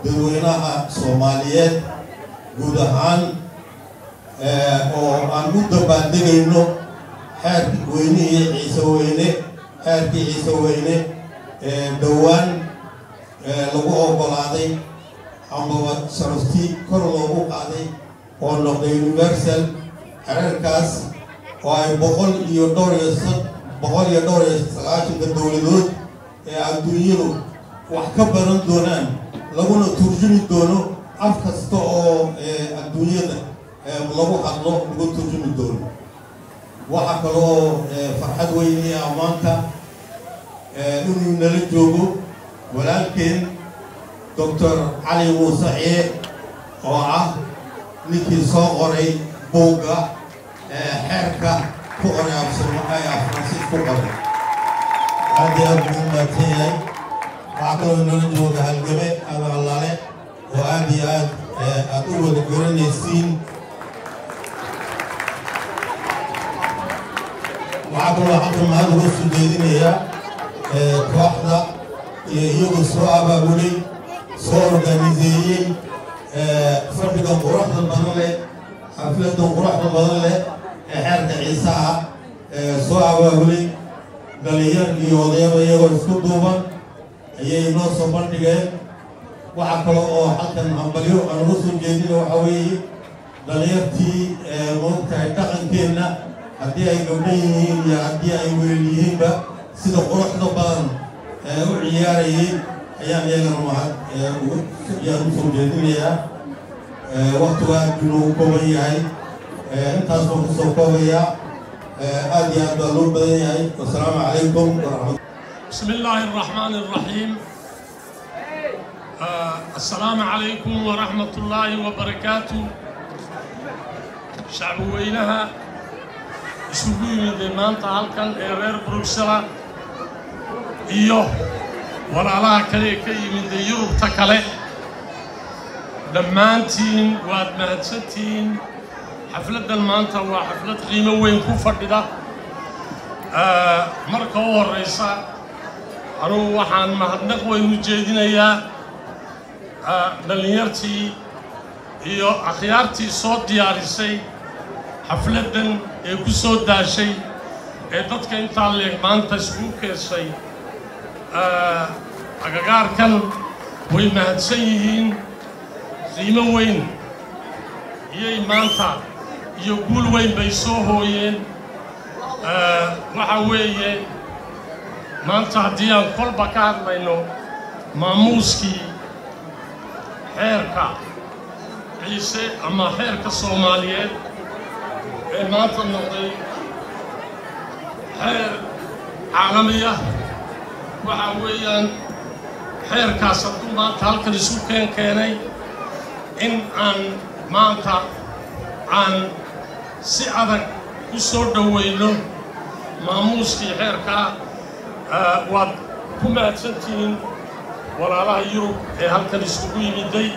dadweynaha Soomaaliyeed guud ahaan oo aan u dabaaldegayno xeerkii weynihii Ciise Weyne dhawaan lagu oggolaaday ama sharaftii kor loogu qaaday oo noqday universal xeerkaas oo ay 190 dowladood ee adduunyadu wax ka baran doonaan laguna turjumi doono af kasta oo adduunyada lagu hadlo lagu turjumi doono waxa kaloo farxad weyn ah maanta inuu nala joogo walaalkeen Dr. Ali Muuse oo ah ninkii soo qoray buugga xeerka ku qoray Francis ku qoray هذه المهمتين وعقلوا إنه نجوا هالجماعة على الله وهذه أطول قرن السين وعقلوا حكم هذا السجدين هي واحدة يوصلوا أبوي صور جنزيين فرقة قرح البدلة حفلة قرح البدلة حركة عيسى صور أبوي دليل يوضيع يقول سكوبا يجينا صبر تجاه وعقله حتى نعمله الرسول جديد وحوي دليل تي ممكن تكننا هدي أي جمعين يا هدي أي وليين با سيد قرح نبان وعياري أيام يجنا واحد يا الرسول جديد يا وقتها جنوب كوبي هاي انتصروا سوكوبيا آدي أبدالله بدنياي والسلام عليكم ورحمة الله. بسم الله الرحمن الرحيم. السلام عليكم ورحمة الله وبركاته. شعب وينها يسوقون دمان تعالكن إيرير بروكسلا إيوه ولا لا كلي من ديوب تكله دمانتين وادمهتين حفلة المانتا وحفلة قيمة وين كفر بدا مركو الرئيسة أنا وحان مهدنق وين مجيدين يا دلنيرتي إيو أخيارتي صوت دياريسي حفلة يكو صوت داشي إدتك إنتاليك مانتا سبوكيسي أغاقار كان وين مهدسيين قيمة وين يي مانتا يقول وين بيسوهوين وحويين ما انت هديان كل بكار لانه ماموسكي حيركا عيسى اما حيركا صوماليين ما انت نقضي حير عالمية وحويين حيركا صدو ما انت هالك نسوكين كيني ان ما انت عن si adag u soo dhaweyno maamuuskii xeerka waad ku mahadsantihiin walaalaha Yurub ee halkan isugu yimiday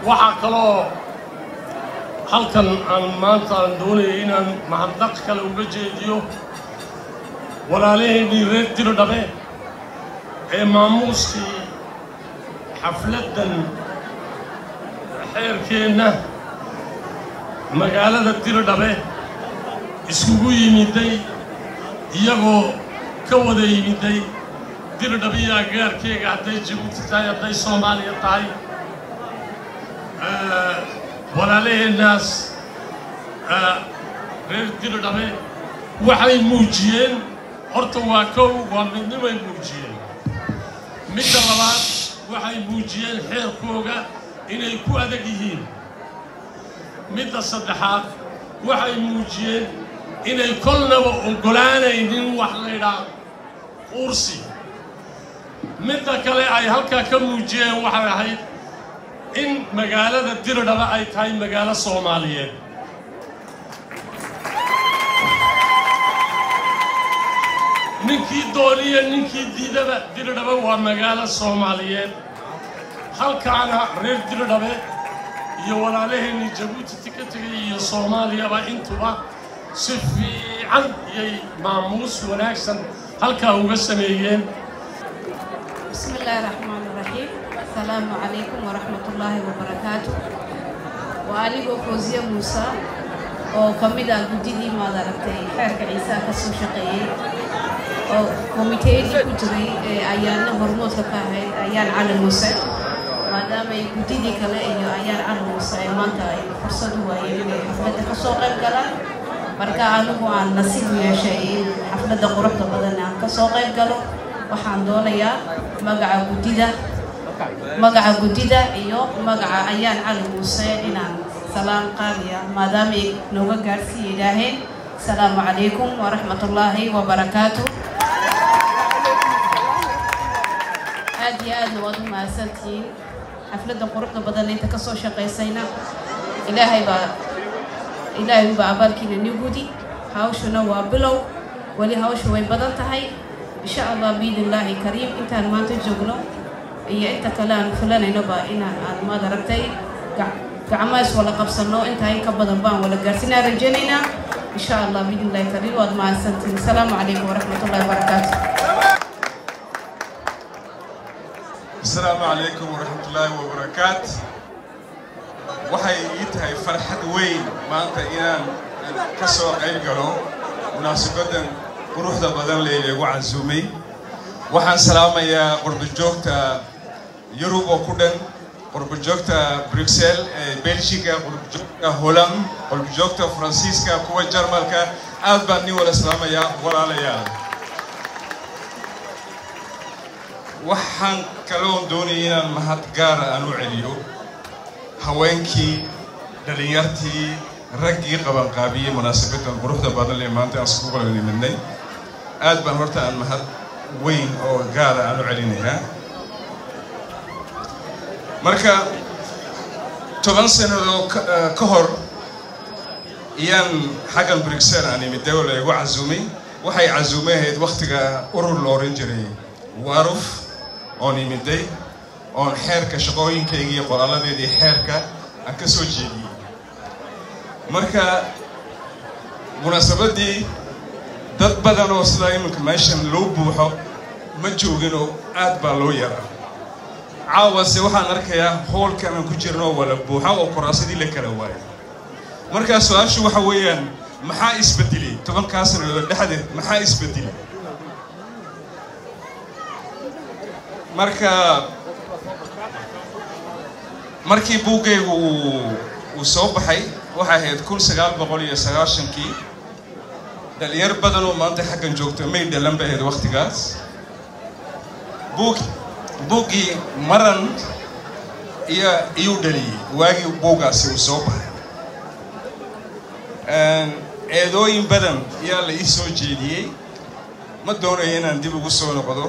waxa kaloo halkan aan maanta doonayay inaan mahadnaq kale uga jeediyo walaalaheenii reer Dirdhabe ee maamuuskii xafladan xeerkeena magaalada Dirdhabe iskugu yimiday iyagoo ka wada yimiday Dirdhabe gaarkeega haday Djibouti tahay haday Soomaaliya tahay walaalaheenaas reer Dirdhabe waxay muujiyeen horta waa kow waa midnimay muujiyeen midda labaad waxay muujiyeen xeerkooga inay ku adag yihiin midda saddexaad waxay muujiyeen inay kolnaba oggolaanaynin wax la yidhaahdo ursi midda kale ay halkaa ka muujiyeen waxay ahayd in magaalada Dirdhabe ay tahay magaalo Soomaaliyeed ninkii dooniya ninkii diidaba Dirdhabe waa magaalo Soomaaliyeed halkaana reer Dirdhabe iyo walaalaheenii Djibouti tikatiga iyo Soomaaliya ba intuba si fiican yay maamuus wanaagsan halka uga sameeyeen بسم الله الرحمن الرحيم السلام عليكم ورحمة الله وبركاته. وأنا فوزية موسى وكميدا جديدي ما دركتي حرك عيسى كسو شقي أو كوميتي كجري أيان هرموز كهاي أيان على موسى ما دام جديدي كلا إنه أيان على موسى ما تاي فرصة هو يعني حفلة كسوق الكلام مركا عنه عن نصيب يا شيء حفلة قرب بدنا كسوق الكلام waxaan doonayaa magaca gudida iyo magaca ayaan cali muuse inaan salaam qaaliya maadaama ay nooga gaarsiiyay ilaaheen salaamu calaykum waraxmatullaahi wabarakaatu aad iyo aadna waad u mahadsantihiin xafladda quruxda badan inta ka soo shaqaysayna ilaahay baa abaalkiina nii gudi hawshuna waa bilow wali hawshu way badan tahay إن شاء الله بإذن الله كريم أنت ما تجوجنا هي أنت كلام فلان نبى إن ما دركتي كعماس ولا قبصنا أنت هاي كبدن بان ولا جالسين رجالنا إن شاء الله بإذن الله كريم وأد مع السنتين السلام عليكم ورحمة الله وبركاته. السلام عليكم ورحمة الله وبركاته. وحي يتهاي فرحة وين ما أنت إيران كسر قيلقلو مناسبة quruxda badan leeyahay ugu casuumay waxaan salaamayaa qurbajoogta Yurub oo ku dhan qurbajoogta Brussels Belgium qurbajoogta Holland qurbajoogta Faransiiska kuwa Jarmalka aad baan ni wala salaamayaa walaalayaal waxaan kaloo doonayaa inaan mahad gaar ah u celiyo haweenkii dhalinyartii raggii qaban qaabiyay munaasabadan quruxda badan ee maanta aan isku qabanay aad baan horta aan mahad weyn oo gaar ah u celinayaa marka 10 sano ka hor iyaan xagan Brussels aan imid dawlad igu casuumay waxay casuumahayd waqtiga urur loo oran jiray Waaruf oo imiday oo xeerka shaqooyinkayga iyo qoraaladeedii xeerka aan ka soo jeediyay marka munaasabadii dad badan oo sida iminka meeshan loo buuxo ma joogin oo aad baa loo yaraa caawase waxaan arkayaa hoolkan aan ku jirno wala buuxa oo kuraasadii la kala waayay marka su'aashu waxa weeyaan maxaa isbedelay 10 sano dhexdeed maxaa isbedelay markii buugaygu uu soo baxay waxay ahayd 1990kii dhalinyar badan oo maanta xaggan joogta may dhalan bay ahayd waqtigaas buuggii maran iyo dhaliyay waagii buuggaasi uu soo baxay eedooyin badan ayaa la ii soo jeediyey ma doonayo inaan dib ugu soo noqdo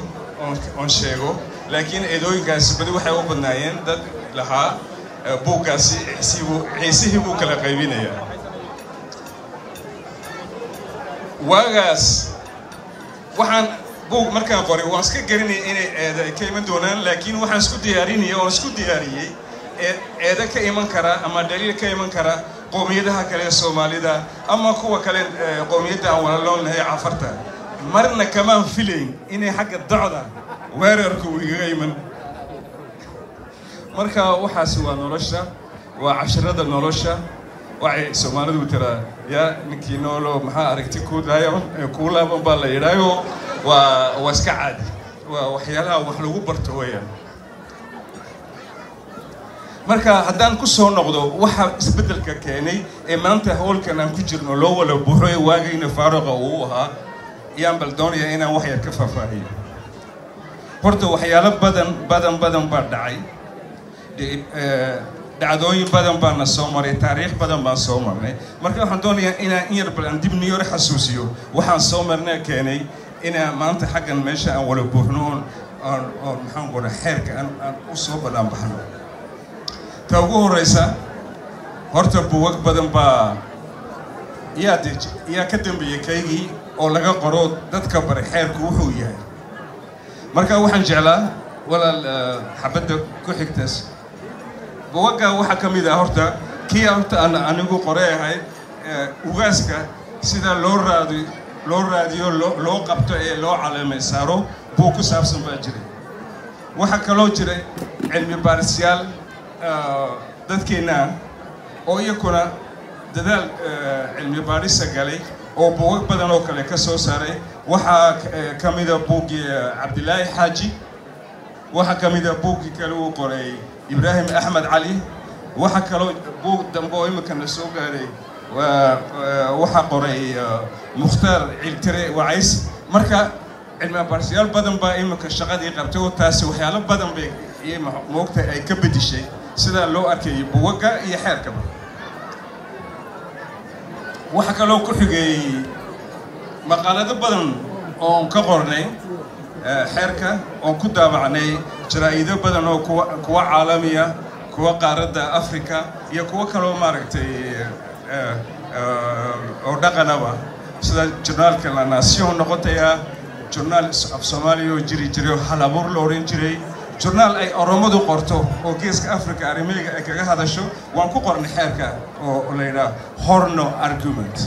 oon sheego laakiin eedooyinkaasi badi waxay u badnaayeen dad lahaa buuggaasi xiisihii buu kala qaybinayaa waagaas waxaan buug markaan qoray waan iska garanayay inay eeda ka iman doonaan laakiin waxaan isku diyaariyey eeda ka iman kara ama daliil ka iman kara qowmiyadaha kale Soomaalida ama kuwa kale qowmiyada aan wala loonahay Cafarta marna kamaan filayn inay xagga dacda weerarku iga iman marka waxaasi waa nolosha waa casharada nolosha waxay Soomaalidu tira ya ninkii noolo maxaa aragti ku daayo ku laaban baa la yiraayo waa iska caadi waa waxyaalaha wax lagu barto weeyaan marka haddaan ku soo noqdo waxa isbedelka keenay ee maanta hawlkan aan ku jirno loo wala buuxay waagayna faaruqa uu ahaa iyaan bal doonaya inaan wax yar ka faahfaahiyo horta waxyaalo badan baa dhacay dhacdooyin badan baan soo maray taariikh badan baan soo marnay marka waxaan doonayaa inaan in yar bal aan dib niyo xasuusiyo waxaan soo marnay keenay inaan maanta xaggan meesha aan wala buuxno aan maxaan qoraa xeerka aan u soo badan baxno ta ugu horeysa horta buug badan baa yaa ka dambeeyay kaygii oo laga qoro dadka baray xeerku wuxuu yahay marka waxaan jeclaa walaal xabadda ku xigtaas buugga waxa ka mid ah horta kii aan anigu qoray ahay ugaaska sida loo raadiyo loo qabto ee loo calaamay saaro buu ku saabsan baa jiray waxa kaloo jiray علمي بارسيال dadkeena oo iyakuna dadaal cilmi baarisa galay oo buug badan oo kale ka soo saaray waxa kamida buugii Cabdilaahi Xaaji waxa kamida buugii kale uu qoray Ibrahim Ahmed Ali waxa kale buug dambe oo imika soo gaaray waxa qoray Mukhtaar Ciltire Wacays marka cilmi baarsiyaal badan baa imika shaqadii qabtay oo taasi waxyaalo badan bay moogta ay ka bedishay sida loo arkay buugaga iyo xeerkaba waxa kale oo ku xigay maqaalado badan oo ka qornay xeerka oo ku daabacnay jaraa'ido badan oo kuwa caalamiya kuwa qaaradda Afrika iyo kuwa kale oo maaragtay oo dhaqanaba sida journalka La Nation noqotaya journal af Soomaaliya oo jiri halabuur loo oran jiray journal ay oromadu qorto oo geeska Afrika arrimaha ay kaga hadasho waan ku qornay xeerka oo la yiraahdo Horno Argument